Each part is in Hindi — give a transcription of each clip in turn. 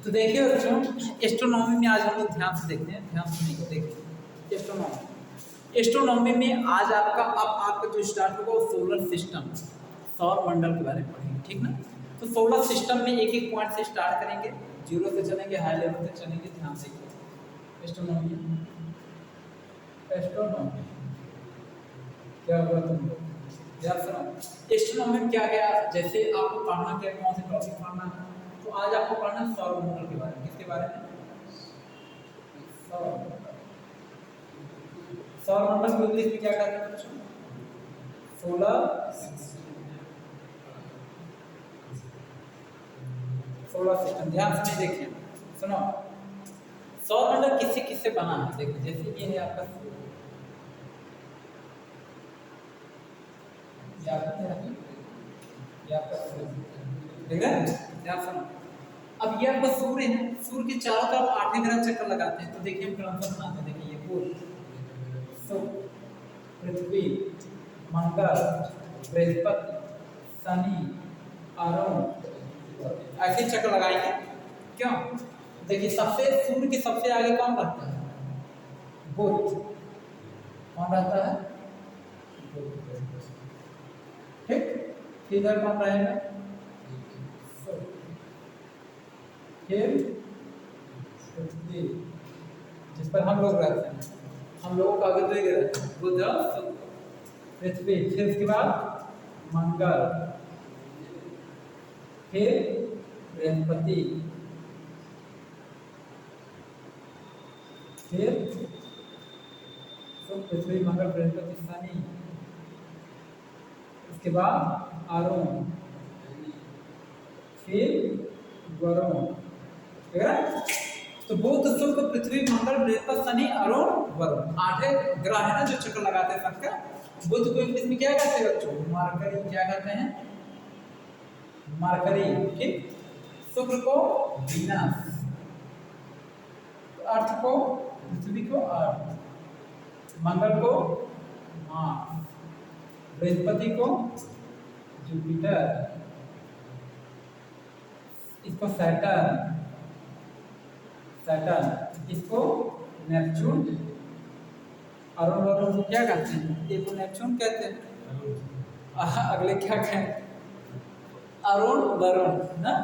तो देखिए बच्चों, एस्ट्रोनॉमी में आज हम लोग ध्यान से देखते हैं, ध्यान से नहीं देखिए एस्ट्रोनॉमी में आज आपका जो स्टार्ट होगा वो सोलर सिस्टम, सौर मंडल के बारे में पढ़ेंगे, ठीक ना। तो सोलर सिस्टम में एक एक पॉइंट से स्टार्ट करेंगे, जीरो से चलेंगे, हाई लेवल से चलेंगे, ध्यान से एस्ट्रोनॉमी क्या होगा तुम याद सुनो। एस्ट्रोनॉमी में क्या क्या, जैसे आपको पढ़ना क्या, कौन से टॉपिक पढ़ना है, तो आज आपको पढ़ना है सौर मंडल के बारे में। किसके बारे में? सौर मंडल को इंग्लिश में क्या कहते हैं बच्चों? Solar system. ध्यान से देखिए, सुनो, सौर मंडल किससे किससे बना है। देखिए जैसे ये है आपका सूर्य, ठीक है, ध्यान सुनो। अब ये आपका सूर्य है, सूर्य के चारों तरफ 8 ग्रह चक्कर लगाते हैं। तो देखिए हम क्रमशः बनाते हैं, देखिए ये बुध, शुक्र, पृथ्वी, मंगल, बृहस्पति, शनि, अरुण, ऐसे चक्कर लगाएंगे। क्यों? देखिए सूर्य के सबसे आगे कौन रहता है? बुध। कौन रहता है? ठीक, इधर कौन रहेगा? फिर पृथ्वी, जिस पर हम लोग रहते हैं, हम लोगों का आगे दो ग्रह रहते हैं, बुध और शुक्र, पृथ्वी, फिर उसके बाद मंगल, फिर बृहस्पति, फिर पृथ्वी, मंगल, बृहस्पति, शनि, उसके बाद अरुण, फिर वरुण, ठीक है। तो बुध, शुक्र, पृथ्वी, मंगल, बृहस्पति, शनि, अरुण, वरुण, 8 ग्रह है ना जो चक्कर लगाते हैं सबका। बुध को इंग्लिश में क्या कहते हैं बच्चों? मरकरी। क्या कहते हैं? मरकरी, ठीक। शुक्र को वीनस, अर्थ को, पृथ्वी को अर्थ, मंगल को मार्स, बृहस्पति को जुपिटर, इसको सैटर्न, इसको नेपच्यून, अरुण को क्या कहते हैं? एक को नेपच्यून कहते हैं, अगले क्या कहें? अरुण, वरुण ना।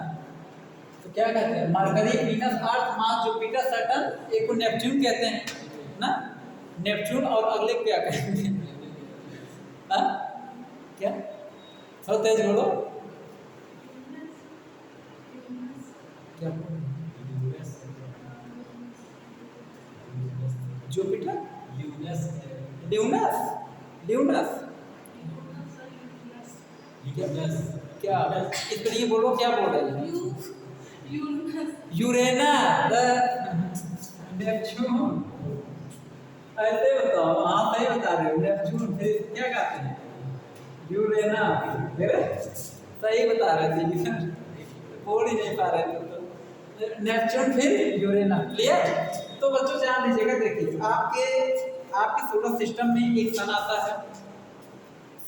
तो क्या कहते हैं? मरकरी, वीनस, अर्थ, मार्स, जुपिटर, सैटर्न, एक को नेपच्यून कहते हैं ना, नेपच्यून। और अगले क्या कहेंगे? हाँ क्या? थोड़ा तेज बोलो। क्या? जुपिटर, ल्यूनस, क्या इस पर ये बोलो, क्या बोल रहे हैं? यूरेनस, नेपच्यून, ऐसे बताओ। हाँ सही बता रहे हो, नेपच्यून। फिर क्या कहते हैं? यूरेनस, सही बता रहे थे, बोल ही नहीं पा रहे थे। तो नेपच्यून, फिर यूरेनस, क्लियर। तो बच्चों ध्यान दीजिएगा, देखिए आपके सोलर सिस्टम में एक सन आता है।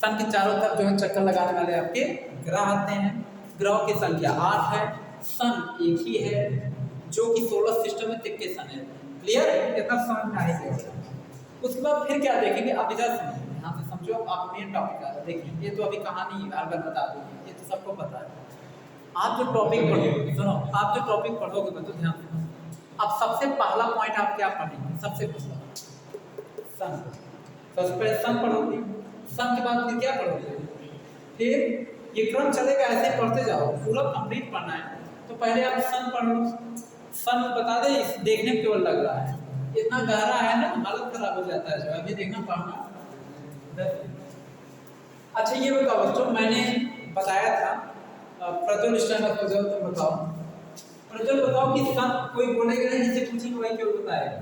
सन के चारों तरफ जो है चक्कर लगाने वाले आपके ग्रह आते हैं। ग्रहों की संख्या 8 है, सन एक ही है जो कि सोलर सिस्टम में तिक्के सन है। क्लियर, इतना समझ में आएगा। उसके बाद फिर क्या देखेंगे? अब इधर समझो, ध्यान से समझो, आप मेन टॉपिक आ रहा है। देखिए ये तो अभी कहानी बार बता दूंगी, ये तो सबको पता है। आप जो टॉपिक पढ़ोगे, सुनो, आप जो टॉपिक पढ़ोगे बच्चों ध्यान से, अब सबसे पहला पॉइंट आप क्या पढ़ेंगे? सबसे पहला सन, सबसे पहले सन पढ़ोगे। सन के बाद फिर क्या पढ़ोगे? फिर ये क्रम चलेगा, ऐसे पढ़ते जाओ, पूरा कंप्लीट पढ़ना है। तो पहले आप सन पढ़ लो। सन बता दे, देखने में केवल लग रहा है, इतना गहरा है ना, हालत खराब हो जाता है जो अभी देखना पढ़ना। अच्छा ये बताओ बच्चों, मैंने बताया था प्रज्वल स्टैंडर्ड को, जब तुम बताओ, प्रज्वल बताओ कि सन, कोई बोलेगा नहीं, जिसे पूछेंगे वही क्यों बताएगा।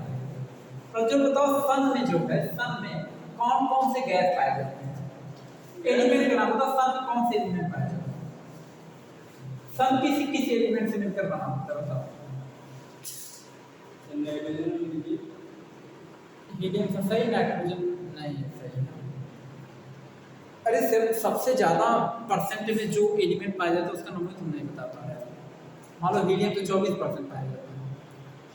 प्रज्वल बताओ, सन में जो है, सन में कौन कौन से गैस पाए जाते हैं? एलिमेंट का नाम बताओ, सन में कौन से एलिमेंट पाए जाते हैं? सन किसी एलिमेंट से मिलकर बना होता है, बताओ। हीलियम से सही, नाइट्रोजन नहीं है सही। अरे सिर्फ सबसे ज्यादा परसेंट में जो एलिमेंट पाया जाता है उसका नाम तुम नहीं बता पा रहे। मान लो हीलियम तो 24% पाया जाता है,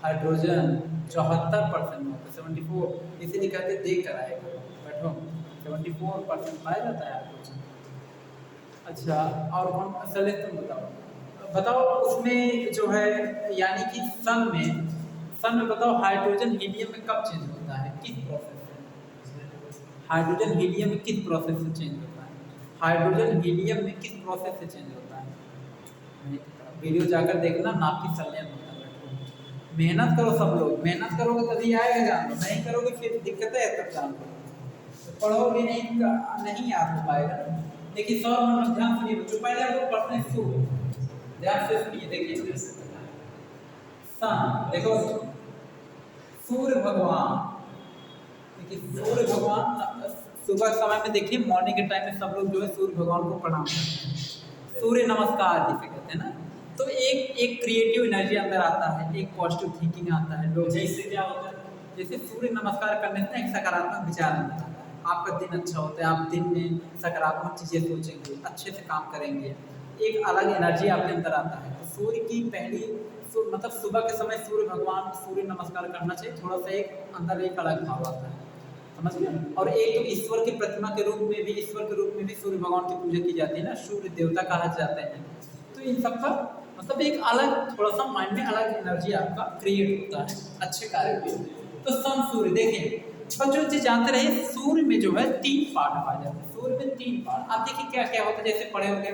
हाइड्रोजन 74% में होता है, 74, इसीलिए कहते हैं देख कर आएगा, बैठो 74% पाया जाता है हाइड्रोजन। अच्छा और कौन, चले तुम बताओ उसमें जो है, यानी कि सन में बताओ हाइड्रोजन हीलियम में कब चेंज होता है, किस प्रोसेस से? हाइड्रोजन हीलियम में किस प्रोसेस से चेंज होता है? हाइड्रोजन हीलियम में किस प्रोसेस से चेंज होता है? वीडियो जाकर देखना, नापी संलयन होता है। मेहनत करो सब लोग, मेहनत करोगे तभी आएगा जान लो, नहीं करोगे फिर दिक्कत है तब जान लो, पढ़ोगे नहीं याद हो पाएगा। देखिए सौर मंडल, ध्यान सुनिए बच्चों, पहले हम लोग पढ़ते हैं सूर्य, ध्यान से सुनिए, देखिए सन, देखो सूर्य भगवान, देखिए सूर्य भगवान सुबह समय में देखिए, मॉर्निंग के टाइम में सब लोग जो है सूर्य भगवान को प्रणाम करते हैं, सूर्य नमस्कार जिसे कहते हैं ना। तो एक क्रिएटिव एनर्जी अंदर आता है, एक पॉजिटिव थिंकिंग आता है लोग, जैसे क्या होता है, जैसे सूर्य नमस्कार करने से एक सकारात्मक विचार अंदर आता है, आपका दिन अच्छा होता है, आप दिन में सकारात्मक चीज़ें सोचेंगे, अच्छे से काम करेंगे, एक अलग एनर्जी आपके अंदर आता है। तो सूर्य की पहली मतलब सुबह के समय सूर्य भगवान सूर्य नमस्कार करना चाहिए, थोड़ा सा एक अंदर एक अलग भाव आता है, समझ गए। और एक तो ईश्वर की प्रतिमा के रूप में भी, ईश्वर के रूप में भी सूर्य भगवान की पूजा की जाती है ना, सूर्य देवता कहा जाते हैं। तो इन सब का मतलब एक अलग थोड़ा सा माइंड में अलग एनर्जी आपका क्रिएट होता है अच्छे कार्य के लिए। तो सन सूर्य देखिए बच्चों जी जानते रहे, सूर्य में जो है 3 पार्ट पाए जाते हैं, सूर्य में 3 पार्ट। आप देखिए क्या क्या होता है, जैसे पढ़े होंगे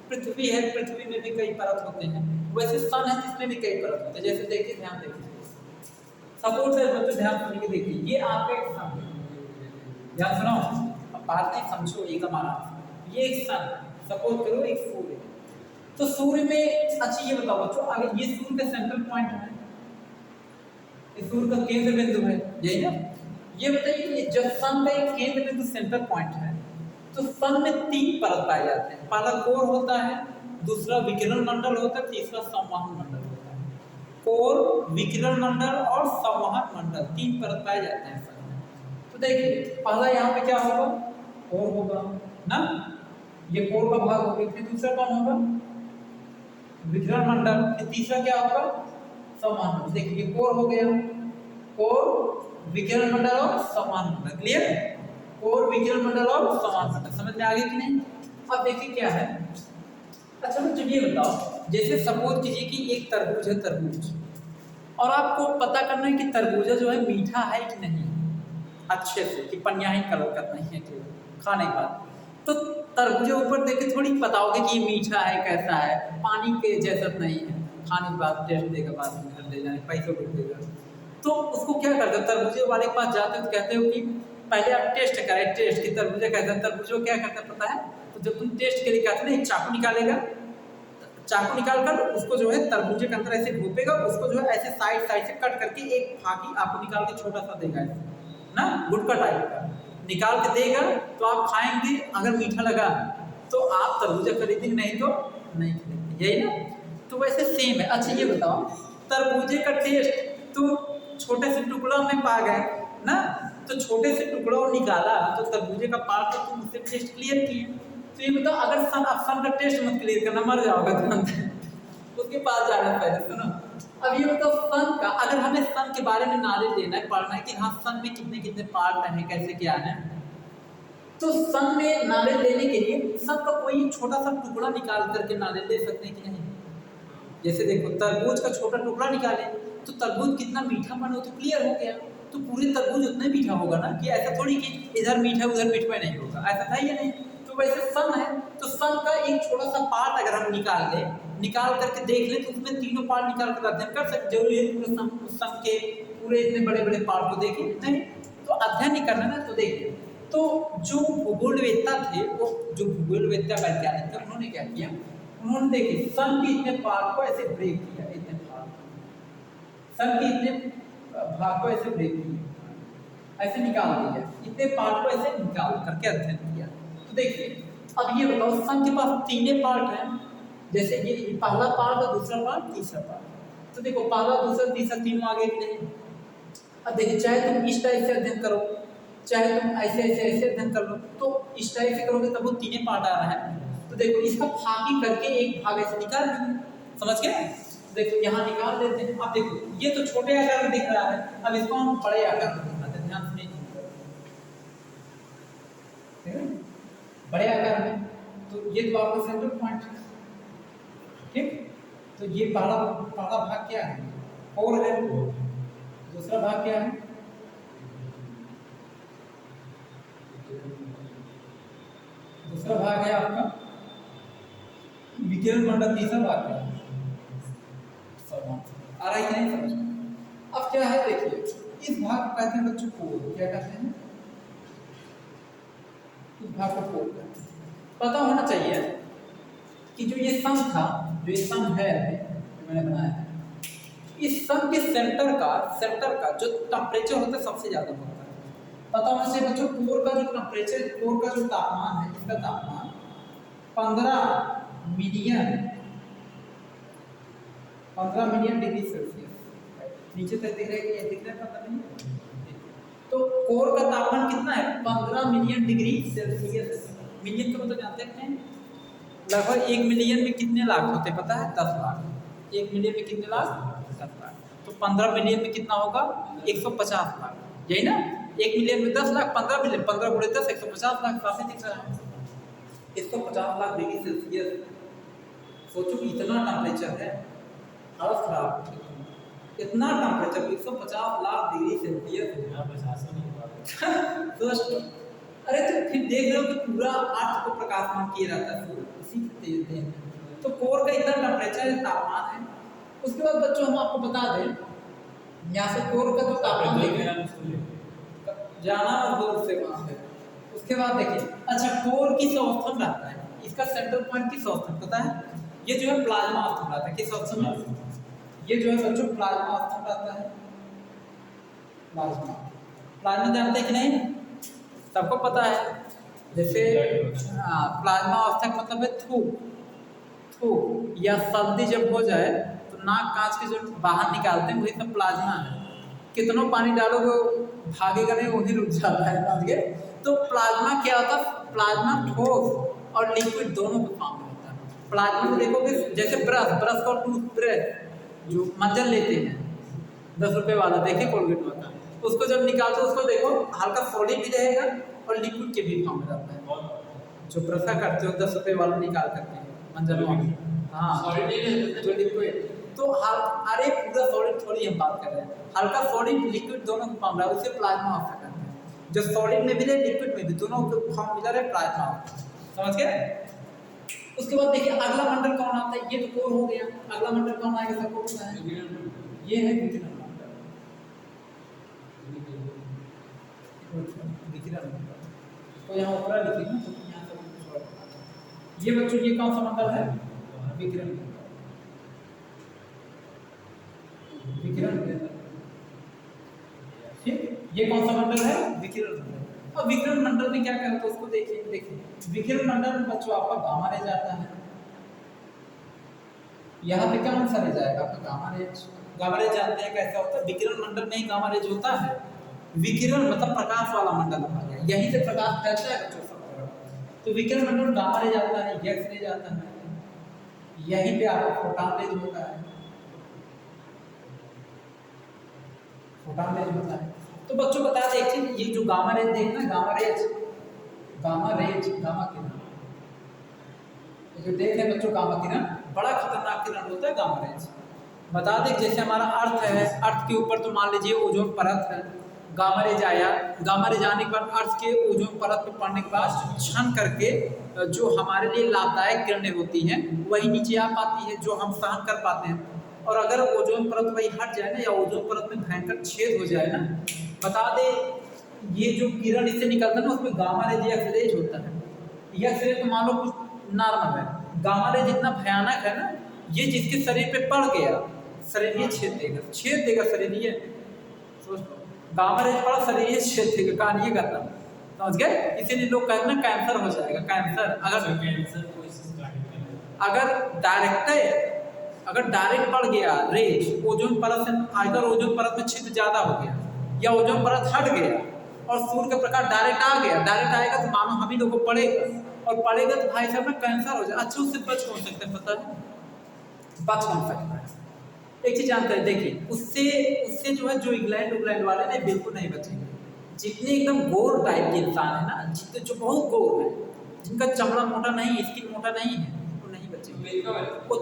पृथ्वी है, पृथ्वी में भी कई परत होते हैं, वैसे सन है जिसमें भी कई परत होते हैं। जैसे देखिए ध्यान देखिए, सपोज बच्चों ध्यान सुनिए, देखिए ये आपका एक सन है, ध्यान सुनो, अब बात नहीं समझो एकदम आराम, ये एक सन, सपोज करो एक सूर्य। तो सूर्य में अच्छा ये बताओ बच्चों, अगर ये सूर्य का सेंट्रल पॉइंट है, ये सूर्य का केंद्र बिंदु है, यही ना, ये बताइए कि जब सन का एक केंद्र बिंदु सेंटर पॉइंट है, तो सन में 3 परत पाए जाते हैं, पहला कोर होता है, दूसरा विकिरण मंडल होता है, तीसरा संवहन मंडल होता है। कोर, विकिरण मंडल और संवहन मंडल 3 परत पाए जाते हैं सन में। तो देखिए पहला यहाँ पे क्या होगा, कोर होगा ना, ये कोर का भाग होगा, फिर दूसरा कौन होगा, विकिरण मंडल, फिर तीसरा क्या होगा, संवहन मंडल। देखिए कोर हो गया, कोर, विकिरण मंडल और संवहन मंडल, क्लियर। कोर, विकिरण मंडल और संवहन मंडल, समझ में आ गई कि नहीं। अब देखिए क्या है, अच्छा मुझे ये बताओ, जैसे सपोज कीजिए कि एक तरबूज है, तरबूज, और आपको पता करना है कि तरबूजा जो है मीठा है कि नहीं, अच्छे से, कि पनिया ही कलर का नहीं है कि खाने के बाद। तो तरबूजे ऊपर देख के थोड़ी बताओगे कि ये मीठा है, कैसा है, पानी के जैसा नहीं है, खाने के बाद टेस्ट देगा, बाद में घर ले जाने पैसों को देगा। तो उसको क्या करते हो, तरबूजे वाले के पास जाते हो तो कहते हो कि पहले आप टेस्ट करें, टेस्ट कि तरबूजा कैसा है। तरबूजा क्या करता है पता है, तो जब तुम टेस्ट के लिए कहते ना, एक चाकू निकालेगा, चाकू निकाल कर उसको जो है तरबूजे के अंदर ऐसे घोपेगा, उसको जो है ऐसे साइड साइड से कट करके एक फाकी आपको निकाल के छोटा सा देगा ना, गुटका टाइप का निकाल के देगा, तो आप खाएंगे, अगर मीठा लगा तो आप तरबूजा खरीदेंगे, नहीं तो नहीं खरीदेंगे, यही ना। तो वैसे सेम है। अच्छा ये बताओ, तरबूजे का टेस्ट तो छोटे से टुकड़ा में पा गए ना, तो छोटे से टुकड़ा निकाला तो तरबूजे का पार्ट तो तुम उससे टेस्ट क्लियर किए। तो ये बताओ, अगर सन का टेस्ट मत क्लियर करना, मर जाओगे तुरंत उसके पास जाना पहले, सुनो। अब ये बताओ, सन का अगर हमें सन के बारे में नॉलेज लेना है, पढ़ना है कि हाँ सन में कितने कितने पार्ट हैं, कैसे क्या है, तो सन में नॉलेज लेने के लिए सन का कोई छोटा सा टुकड़ा निकाल करके नॉलेज ले सकते हैं कि नहीं। जैसे देखो तरबूज का छोटा टुकड़ा निकाले तो तरबूज कितना मीठापन हो तो क्लियर हो गया, तो पूरे तरबूज उतना मीठा होगा ना, कि ऐसा थोड़ी कि इधर मीठा उधर मीठा नहीं होगा, ऐसा था या नहीं। तो वैसे सन है, तो सन का एक छोटा सा पार्ट अगर हम निकाल लें, निकाल करके देख लें, तो उसमें तीनों पार्ट निकाल कर अध्ययन कर सकते। जरूरी है पूरे सन के पूरे इतने बड़े बड़े पार्ट को देखें, नहीं तो अध्ययन नहीं करना ना। तो देखिए, तो जो भूगोलवेत्ता थे, वो जो भूगोलवेत्ता वैज्ञानिक थे, उन्होंने क्या किया, उन्होंने देखिए सन के इतने पार्ट को ऐसे ब्रेक किया, इतने भाग, सन के इतने भाग को ऐसे ब्रेक किया, ऐसे निकाल दिया, इतने पार्ट को ऐसे निकाल करके अध्ययन किया। तो देखिए अब ये बताओ, सन के पास 3 पार्ट हैं, जैसे ये पहला पार्ट और दूसरा पार्ट, तीसरा पार्ट। तो देखो पहला दूसरा तीसरा तीनों आगे कि नहीं। अब देखिए चाहे तुम इस टाइप से अध्ययन करो, चाहे तुम ऐसे ऐसे ऐसे अध्ययन कर लो, तो इस टाइप से करोगे तब वो 3 पार्ट आ रहा है। तो देखो इसका फाकी करके एक भाग ऐसे निकाल देंगे, समझ गए। देखो यहाँ निकाल देते हैं। अब देखो ये तो छोटे आकार में दिख रहा है, अब इसको हम बड़े आकार में दिखाते हैं, ध्यान से ठीक है, बड़े आकार में। तो ये तो आपका सेंटर पॉइंट है, ठीक। तो ये पहला भाग क्या है, 4 है। दूसरा भाग क्या है, दूसरा भाग है आपका विकिरण मंडल। तीसरा भाग क्या है, आ रहा है कि नहीं समझ में? अब क्या है देखिए, इस भाग को कहते हैं बच्चों कोर। क्या कहते हैं, इस भाग को कोर कहते हैं। पता होना चाहिए कि जो ये सम था, जो ये सम है जो मैंने बनाया है, इस सम के सेंटर का जो टेम्परेचर होता है सबसे ज्यादा होता है। पता होना चाहिए बच्चों, कोर का जो टेम्परेचर, कोर का जो तापमान है, इसका तापमान 15 मिलियन डिग्री सेल्सियस। नीचे तक दिख रहा है कि ये दिख रहा है 15 मिलियन। तो कोर का तापमान कितना है, 15 मिलियन डिग्री सेल्सियस। मिलियन का मतलब जानते हैं, लगभग 1 मिलियन में कितने लाख होते हैं पता है, 10 लाख। 1 मिलियन में कितने लाख, 10 लाख। तो 15 मिलियन में कितना होगा, 150 लाख, यही ना। 1 मिलियन में 10 लाख, 15 मिलियन, 15 गुणे 10, 150 लाख। काफी दिख रहा है, 150 लाख डिग्री सेल्सियस। सोचो इतना टेम्परेचर है, हालत खराब। इतना टेम्परेचर 150 लाख डिग्री सेल्सियस। अरे तो फिर देख रहे हो कि पूरा अर्थ को प्रकाशमान किया जाता है सूर्य, इसी के तेज में। तो कोर का इतना टेम्परेचर तापमान है। उसके बाद बच्चों हम आपको बता दें, यहाँ से कोर का जो तापमान जाना और दूर से वहां से। उसके बाद देखिए, अच्छा कोर किस अवस्था में रहता है, इसका सेंट्रल पॉइंट किस अवस्था में पता है, ये जो है प्लाज्मा अवस्था में रहता है। किस अवस्था में, ये जो है बच्चों प्लाज्मा अवस्था में रहता है। प्लाज्मा जानते हैं कि नहीं, सबको पता है। जैसे प्लाज्मा अवस्था का मतलब है थूक या सर्दी जब हो जाए तो नाक कांच के जो बाहर निकालते हैं वही सब प्लाज्मा है। कितना पानी डालोगे भागेगा नहीं, वही रुक जाता है, समझ गए। तो प्लाज्मा क्या होता है, प्लाज्मा ठोस और लिक्विड दोनों के फॉर्म में होता है। प्लाज्मा में देखोगे जैसे ब्रश और टूथब्रश जो मंजन लेते हैं 10 रुपए वाला, देखे कोलगेट वाला, उसको जब निकालते हो उसको देखो हल्का सॉलिड भी रहेगा और लिक्विड के भी फॉर्म में रहता है। जो ब्रशा करते हो 10 रुपए वाला निकाल करते हैं मंजन वाला, हाँ जो लिक्विड। तो अरे पूरा सॉलिड थोड़ी हम बात कर रहे हैं, हल्का सॉलिड लिक्विड दोनों का फॉर्म है, उसे प्लाज्मा अवस्था कहते हैं। जो सॉलिड में भी है लिक्विड में भी, दोनों का फॉर्म मिला है प्लाज्मा अवस्था, समझ गए। उसके बाद देखिए अगला मंडल कौन आता है, ये तो कोर हो गया। अगला मंडल कौन आएगा सबको पता है, ये है विकिरण मंडल। तो यहाँ ऊपर लिखिए ना, तो यहाँ सब ये बच्चों ये कौन सा मंडल है, विकिरण मंडल। ठीक, ये कौन सा मंडल है, विकिरण मंडल। अब विकिरण मंडल में क्या करते हैं उसको देखिए। विकिरण मंडल में बच्चों आपका गामा रे जाता है। यहाँ पे कौन सा रे जाएगा आपका, गामा रे। गामा रे जानते हैं कैसा होता है, विकिरण मंडल में ही गामा रे होता है। विकिरण मतलब प्रकाश वाला मंडल होता है, यहीं से प्रकाश फैलता है बच्चों सब। तो विकिरण मंडल गामा रे जाता है, एक्स रे जाता है, यहीं पे आपका फोटॉन रेज होता है, फोटॉन रेज होता है। तो बच्चों बता दें, ये जो गामा रेज देखना, गामा किरण, जो देख रहे हैं बच्चों गामा किरण बड़ा खतरनाक किरण होता है गामा रेज। बता दें जैसे हमारा अर्थ है, अर्थ के ऊपर तो मान लीजिए ओजोन परत है, गामा रेज आया, गामा रेज आने के बाद अर्थ के ओजोन परत पे पड़ने के बाद क्षण करके जो हमारे लिए लाभदायक किरणें होती हैं वही नीचे आ पाती है, जो हम सहन कर पाते हैं। और अगर ओजोन परत वही हट जाए ना, या ओजोन परत में भयंकर छेद हो जाए ना, बता दे ये जो किरण इससे निकलता है ना, उसमें गामा रेज एक्स रेज होता है। एक्स रेज तो मान लो कुछ नॉर्मल है, गामा रेज जितना भयानक है ना, ये जिसके शरीर पे पड़ गया शरीर ये छेद देगा शरीर, ये सोच लो गामा रेज पड़ा शरीर ये छेद देगा, कहानी ये करता, समझ गए। इसीलिए लोग कहते हैं ना कैंसर हो जाएगा, कैंसर अगर डायरेक्ट पड़ गया रेज ओजोन परत से, अगर ओजोन परत में छिद्र ज्यादा हो गया या ओजोन परत हट गया और सूर्य का प्रकाश डायरेक्ट आ गया, डायरेक्ट आएगा तो मानो हम ही लोगों को पड़ेगा, और पड़ेगा तो भाई साहब ना कैंसर हो जाए। अच्छा उससे बच कौन सकते हैं पता है, बच कौन सकता है, एक चीज जानते हैं, देखिए उससे उससे जो है जो इंग्लैंड उंग्लैंड वाले ना बिल्कुल नहीं बचेंगे। जितने एकदम गोर टाइप के इंसान है ना, जितने जो बहुत गोर है, जिनका चमड़ा मोटा नहीं, स्किन मोटा नहीं है, वो नहीं बचेंगे। वो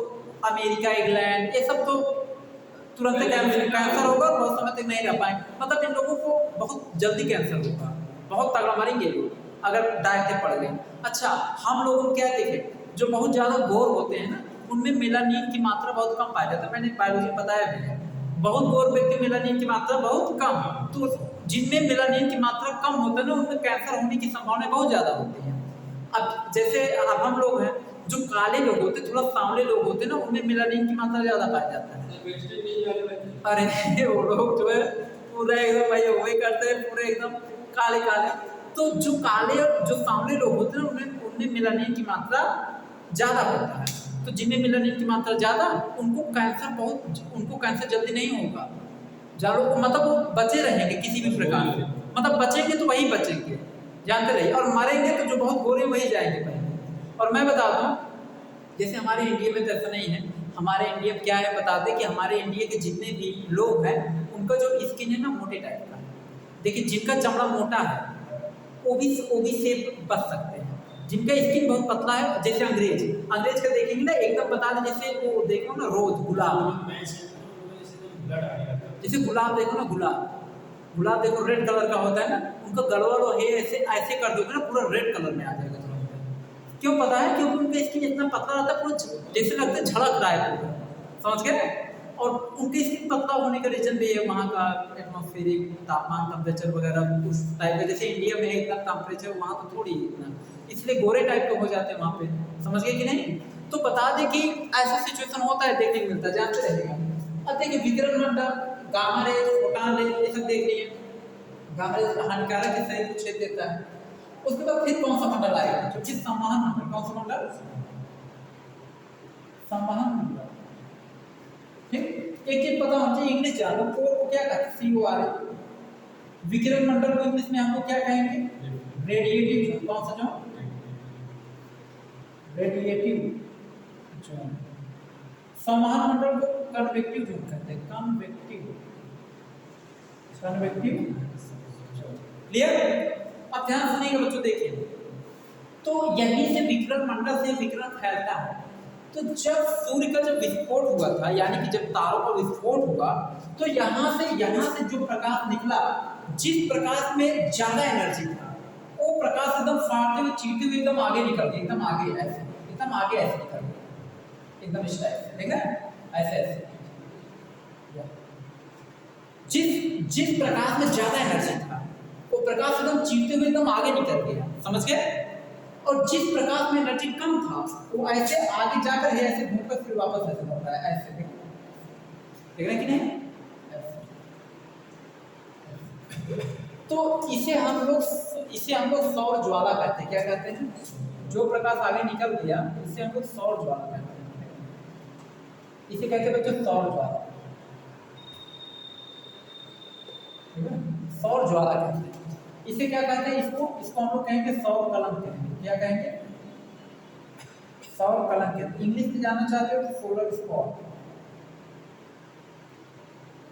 अमेरिका, इंग्लैंड, ये सब तो तुरंत कैंसर होगा, बहुत समय तक नहीं रह पाएंगे। मतलब इन लोगों को बहुत जल्दी कैंसर होगा, बहुत तगड़ा मरेंगे लोग अगर डाइट पे पड़ गए। अच्छा, हम लोगों को क्या देखे, जो बहुत ज़्यादा गोर होते हैं ना, उनमें मेलानिन की मात्रा बहुत कम पाया जाता है। मैंने बायोलॉजी में बताया भी है, बहुत गोर व्यक्ति मेलानिन की मात्रा बहुत कम। तो जिनमें मेलानिन की मात्रा कम होता है ना, उनमें कैंसर होने की संभावना बहुत ज़्यादा होती है। अब जैसे अब हम लोग हैं, जो काले लोग होते हैं, थोड़ा सांवले लोग होते हैं ना, उनमें मेलानिन की मात्रा ज़्यादा पाया जाता है। अरे वो लोग जो है पूरा एकदम भाई वही करते हैं, पूरे एकदम काले काले। तो जो काले और जो सांवले लोग होते हैं उनमें उनमें मेलानिन की मात्रा ज़्यादा होता है। तो जिनमें मेलानिन की मात्रा ज़्यादा, उनको कैंसर जल्दी नहीं होगा। जानो को मतलब वो बचे रहेंगे किसी भी प्रकार से, मतलब बचेंगे तो वही बचेंगे, जानते रहिए। और मरेंगे तो जो बहुत गोरे वही जाएंगे पहले। और मैं बता दूं, जैसे हमारे इंडिया में तो ऐसा नहीं है। हमारे इंडिया में क्या है बता दें कि हमारे इंडिया के जितने भी लोग हैं, उनका जो स्किन है ना मोटे टाइप का। देखिए जिनका चमड़ा मोटा है वो भी सेफ बच सकते हैं। जिनका स्किन बहुत पतला है, जैसे अंग्रेज का देखेंगे ना, एकदम बता दें, जैसे वो देखो ना रोज गुलाब, जैसे गुलाब देखो ना, गुलाब देखो रेड कलर का होता है ना, उनका गड़बड़ और है, ऐसे ऐसे कर दोगे ना पूरा रेड कलर में आ जाएगा तुरंत। क्यों पता है? क्योंकि उनका स्किन इतना पतला रहता है, पूरा जैसे लगता है झड़क रहा है पूरा, समझ गए? और उनकी स्किन पतला होने का रीजन भी है वहाँ का एटमॉस्फेरिक तापमान, टेम्परेचर वगैरह उस टाइप का। जैसे इंडिया में है इतना टेम्परेचर, वहाँ तो थोड़ी इतना, इसलिए गोरे टाइप के हो जाते हैं वहाँ पे, समझ गए कि नहीं? तो बता दें कि ऐसा सिचुएशन होता है, देखने को मिलता है, जानते रहेगा। अब देखिए विकिरण मंडल, गामा रे, फोटॉन रे, ये सब देख लिए। गामा रे हानिकारक है, शरीर को छेद देता है। उसके बाद फिर कौन सा मंडल आएगा? जो कि संवहन मंडल। कौन सा मंडल? संवहन मंडल। ठीक, एक चीज पता होना चाहिए, इंग्लिश जानो, कोर को क्या कहते हैं? CORE। विकिरण मंडल को इंग्लिश में हम लोग क्या कहेंगे? Radiative zone. कौन सा जोन? Radiative zone. संवहन मंडल को कन्वेक्टिव जोन कहते हैं। Convective clear? अब ध्यान सुनिएगा बच्चों, देखिए तो यहीं से विकिरण मंडल से विकिरण फैलता है। तो जब सूर्य का जब विस्फोट हुआ था, यानी कि जब तारों का विस्फोट हुआ, तो यहाँ से जो प्रकाश निकला, जिस प्रकाश में ज्यादा एनर्जी था, वो प्रकाश एकदम फाड़ते हुए, चीरते हुए एकदम आगे निकल गया, एकदम आगे ऐसे, एकदम आगे ऐसे निकल गया, एकदम इस टाइप से, ठीक है? ऐसे जिस प्रकाश में ज्यादा एनर्जी था, वो प्रकाश एकदम चीरते हुए एकदम आगे निकल गया, समझ गए? और जिस प्रकाश में एनर्जी कम था, वो ऐसे आगे जाकर है, ऐसे घूमकर फिर वापस ऐसे लौटा है, ऐसे देख रहे हैं कि नहीं? तो इसे हम लोग सौर ज्वाला कहते हैं। क्या कहते हैं? जो प्रकाश आगे निकल गया, इसे हम लोग सौर ज्वाला कहते हैं। इसे कहते हैं बच्चों सौर ज्वाला। सौर ज्वाला कहते हैं। इसे क्या कहते हैं? इसको हम लोग कहेंगे सौर कलंक कहेंगे। क्या कहेंगे? सौर कलंक कहते हैं। इंग्लिश में जानना चाहते हो तो सोलर स्पॉट।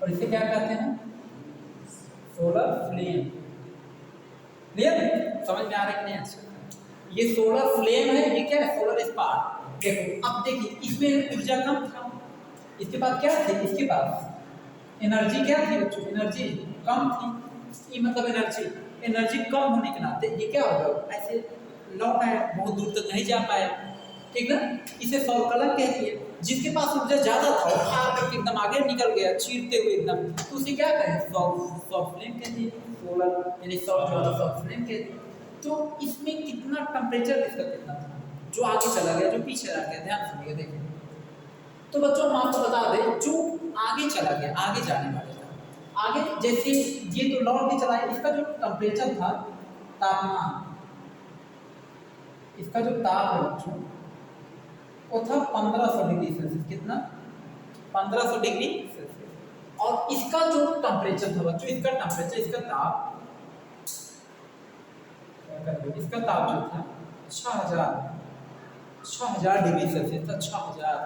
और इसे क्या कहते हैं? Solar flame. क्लियर? समझ में आ रहा है कि नहीं? अच्छा, ये सोलर फ्लेम है, ये क्या है? Solar spot. देखो अब देखिए, इसमें ऊर्जा कम था, इसके बाद क्या थे? इसके बाद एनर्जी क्या थी बच्चों? एनर्जी कम थी। ये मतलब एनर्जी कम होने के नाते ये क्या होगा? ऐसे लौट आया, बहुत दूर तक नहीं जा पाया, ठीक ना? इसे सौर कलंक कहती है। जिसके पास ऊर्जा ज्यादा था, उठा करके एकदम आगे निकल गया, चीरते हुए एकदम, तो उसे क्या कहें? सौर फ्लेम कहती है। सोलर यानी सौर ज्वाला, सौर फ्लेम कहती है। तो इसमें कितना टेम्परेचर इसका कितना था, जो आगे चला गया, जो पीछे रह गया? ध्यान सुनिए, देखिए। तो बच्चों हम आपको बता दें, जो आगे चला गया, आगे जाने वाले था, आगे जैसे ये तो लौट के चला है, इसका जो टेम्परेचर था, तापमान, इसका जो ताप है बच्चों, वो था 1500 डिग्री सेल्सियस। कितना? 1500 डिग्री सेल्सियस। और इसका जो टेम्परेचर था बच्चों, इसका टेम्परेचर, इसका ताप जो था 6000 डिग्री सेल्सियस था। 6000,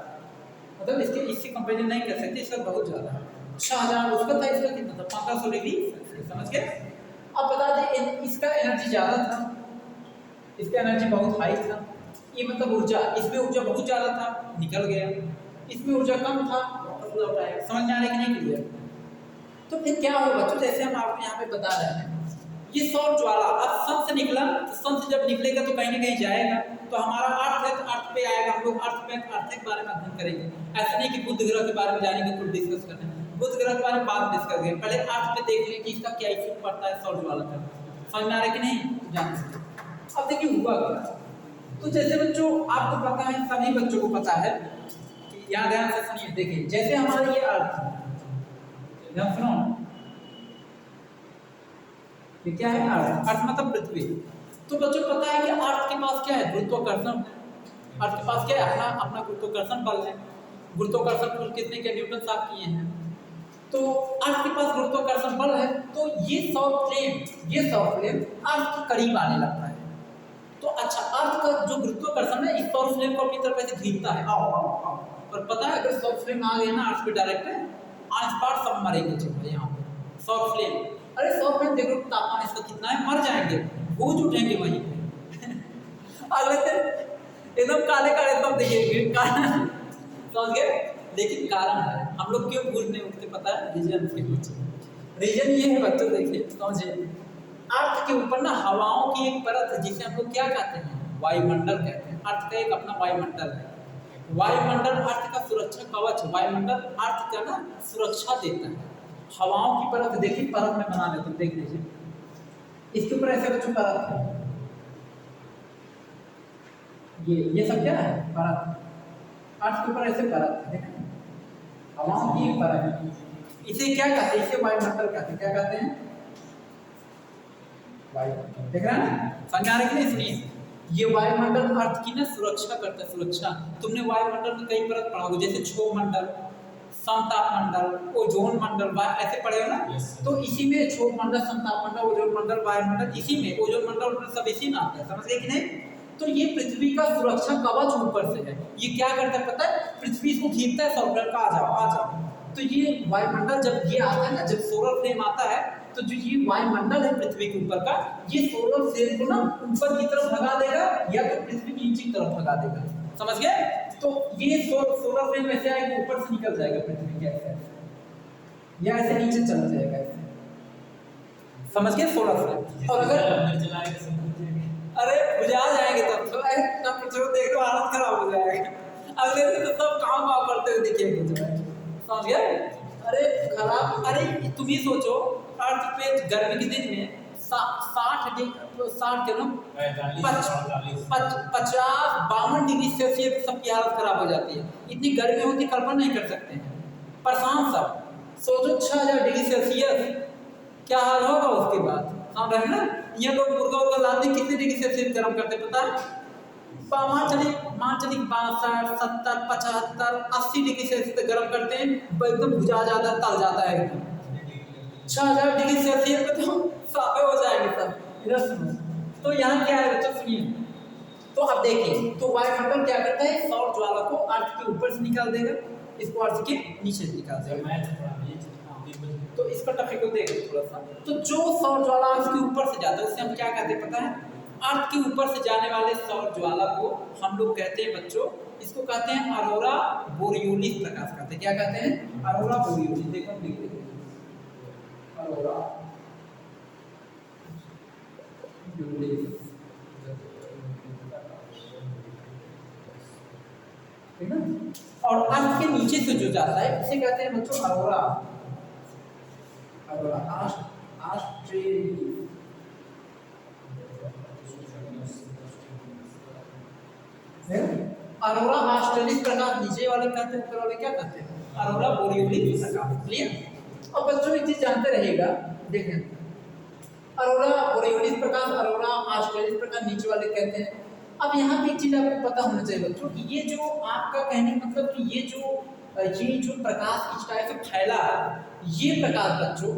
मतलब इससे कंपेरिजन नहीं कर सकते, इसका बहुत ज़्यादा है। 6000 उसका था, इसका कितना था? 1500 डिग्री सेल्सियस, समझ गए। अब बता दें इसका एनर्जी ज़्यादा था, इसका एनर्जी बहुत हाई था, ये मतलब ऊर्जा, इसमें ऊर्जा बहुत ज़्यादा था, निकल गया, इसमें ऊर्जा कम था, वापस लौट आया। समझ में आ रहा है कि नहीं क्लियर? तो फिर क्या होगा बच्चों, जैसे हम आपको यहाँ पे बता रहे हैं, ये सौर ज्वाला अब सन से निकला, तो सन से जब निकलेगा तो कहीं ना कहीं जाएगा, तो हमारा अर्थ है, तो अर्थ पे आएगा, हम लोग अर्थ के बारे में अध्ययन करेंगे। ऐसा नहीं कि बुध ग्रह के बारे में जानेंगे तो डिस्कस करना है, बुध ग्रह के बारे में बाद में डिस्कस करेंगे, पहले अर्थ पे देख लें कि इसका क्या इफेक्ट पड़ता है सौर ज्वाला का। समझ में आ रहा है कि नहीं? जान सकते। अब देखिए हुआ क्या, तो जैसे बच्चों आपको पता है, सभी बच्चों को पता है, यहाँ ध्यान से सुनिए, देखिए जैसे हमारा ये अर्थ है, ध्यान सुनो, ये क्या है? अर्थ। अर्थ मतलब पृथ्वी। तो बच्चों पता है कि अर्थ के पास क्या है? गुरुत्वाकर्षण। अर्थ के पास क्या है? अपना अपना गुरुत्वाकर्षण बल है। गुरुत्वाकर्षण बल कितने के? न्यूटन साहब किए हैं। तो अर्थ के पास गुरुत्वाकर्षण बल है, तो ये सौर फ्लेम अर्थ के करीब आने लगता है। तो अच्छा, अर्थ का जो गुरुत्वाकर्षण है इस सौर फ्लेम को अपनी तरफ ऐसे खींचता है, आओ आओ आओ। और पता है अगर सौर फ्लेम आ गया ना अर्थ पे डायरेक्ट, आस पास सब मरेंगे। चलो यहाँ पे सौर फ्लेम, अरे सौर फ्लेम देखो तापमान इसका कितना है, मर जाएंगे, भूज उठेंगे वहीं पे अगले दिन एकदम काले काले सब दिखेंगे समझ गए। लेकिन कारण है, हम लोग क्यों भूज नहीं उठते पता है? रीजन के पीछे रीजन ये है बच्चों, देखिए समझिए, अर्थ के ऊपर ना हवाओं की एक परत है जिसे हम लोग क्या कहते हैं? वायुमंडल कहते हैं। अर्थ का एक अपना वायुमंडल है। वायुमंडल अर्थ का सुरक्षा कवच, वायुमंडल अर्थ का ना सुरक्षा देता है। हवाओं की परत देखिए, परत में बना लेते हैं, देख लीजिए इसके ऊपर ऐसे कुछ परत है, ये सब क्या है? परत। अर्थ के ऊपर ऐसे परत है, देखें हवाओं की एक परत है, इसे क्या कहते हैं? इसे वायुमंडल कहते हैं। क्या कहते हैं? वायुमंडल। देख रहे हैं ना? समझ आ रहा है कि नहीं? सुनिए, ये वायुमंडल अर्थ की ना सुरक्षा करता है, सुरक्षा। तुमने वायुमंडल में कई परत पढ़ा होगा, जैसे क्षोभ मंडल, समताप मंडल, ओजोन मंडल, ऐसे पढ़े हो ना? तो इसी में क्षोभ मंडल, समताप मंडल, ओजोन मंडल, वायुमंडल, इसी में ओजोन मंडल सब इसी में आता है। समझ गए कि नहीं? तो ये पृथ्वी का सुरक्षा कवच ऊपर से है। ये क्या करता है पता है? पृथ्वी इसको खींचता है, सौर का आ जाओ आ जाओ। तो ये वायुमंडल जब ये आता है ना, जब सोलर फ्लेम आता है, तो जो ये वायुमंडल है पृथ्वी के ऊपर का, ये सोलर फ्लेम को ना ऊपर की तरफ भगा देगा या तो पृथ्वी की नीचे की तरफ भगा देगा। समझ गए? तो ये सोलर फ्लेम ऐसे आएगा, ऊपर से निकल जाएगा पृथ्वी के ऐसे, या ऐसे नीचे चला जाएगा ऐसे। समझ गए? Solar flame. और अगर अरे बुझा जाएंगे तब तो देख लो हालत खराब हो जाएगा। अगले दिन तो सब काम वाम करते हुए दिखेंगे। समझ गए? अरे खराब, अरे तुम ही सोचो, अर्थ पे गर्मी के दिन में 50-52 डिग्री सेल्सियस सबकी हालत खराब हो जाती है। इतनी गर्मी होती, कल्पना नहीं कर सकते हैं, परेशान सब। सोचो 6000 डिग्री सेल्सियस क्या हाल होगा उसके बाद। समझ रहे हैं ना? ये लोग मुर्गा उर्गा लाते कितने डिग्री सेल्सियस गर्म करते पता है? मान चलिए 62, 70, 75, 80 डिग्री सेल्सियस तक गर्म करते हैं, एकदम भुजा जाता है, तल जाता है एकदम। 6000 डिग्री सेल्सियस पे तो साफे हो जाएंगे सब। इधर सुनो, तो यहाँ क्या है बच्चों, सुनिए। तो अब देखिए, तो वायुमंडल क्या करता है? सौर ज्वाला को अर्थ के ऊपर से निकाल देगा, इसको अर्थ के नीचे से निकाल देगा। तो इसका टॉपिक को देखो थोड़ा सा। तो जो सौर ज्वाला इसके ऊपर से जाता है उसे हम क्या कहते हैं पता है? अर्थ के ऊपर से जाने वाले सौर ज्वाला को हम लोग कहते हैं बच्चों, इसको कहते हैं अरोरा बोरियोलिस प्रकाश कहते हैं। क्या कहते हैं? अरोरा बोरियोलिस। देखो लिख देते अरोरा बोरियोलिस, ठीक है। और अर्थ के नीचे से जो जाता है इसे कहते हैं बच्चों अरोरा ऑस्ट्रेलिस। अरोरा ऑस्ट्रेलिस प्रकाश नीचे वाले कहते हैं, ऊपर वाले क्या कहते हैं? अरोरा बोरियोलिस प्रकाश। क्लियर? और बच्चों एक चीज जानते रहिएगा, देखें अरोरा बोरियोलिस प्रकाश, अरोरा ऑस्ट्रेलिस प्रकाश नीचे वाले कहते हैं। अब यहाँ पे एक चीज आपको पता होना चाहिए बच्चों कि ये जो आपका कहने का मतलब कि ये जो प्रकाश इस टाइप से फैला है, ये प्रकाश बच्चों,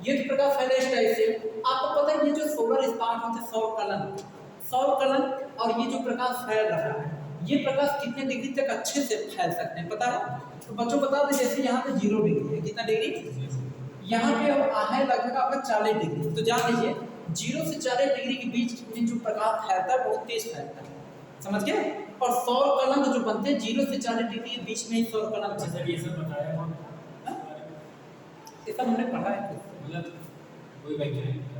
ये जो प्रकाश फैला इस टाइप से, आपको पता है ये जो सोलर स्पार्क होते हैं, सौर कलन और ये जो प्रकाश फैल रहा है, ये प्रकाश कितने डिग्री तक अच्छे से फैल सकते हैं पता है? तो बच्चों बता दें, जैसे यहाँ पे 0 डिग्री है, कितना डिग्री? यहाँ पे अब है लगभग आपका 40 डिग्री। तो जान लीजिए 0 से 40 डिग्री के बीच में जो प्रकाश फैलता है बहुत तेज फैलता है, समझ गए? और सौर कलंक जो बनते हैं 0 से 40 डिग्री के बीच में ही सौर कलंक। सर ये सब बताया हम, ये सब हमने पढ़ा है, मतलब कोई वैज्ञानिक।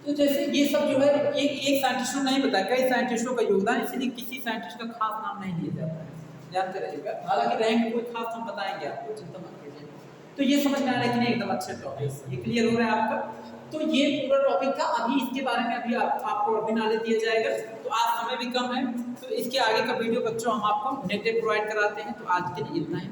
तो जैसे ये सब जो है एक साइंटिस्ट को नहीं बताया, कई साइंटिस्टों का योगदान, इसलिए किसी साइंटिस्ट का खास नाम नहीं लिया जाता है, जानते रहिएगा। हालांकि रैंक कोई खास हम बताएंगे आपको, चिंता मत कीजिए। तो ये समझ में आ रहा है कि नहीं? एकदम अच्छे टॉपिक, ये क्लियर हो रहा है आपका? तो ये पूरा टॉपिक था। अभी इसके बारे में अभी आपको अभी नॉलेज दिया जाएगा। तो आज समय भी कम है, तो इसके आगे का वीडियो बच्चों हम आपको नेक्स्ट डे प्रोवाइड कराते हैं। तो आज के लिए इतना ही।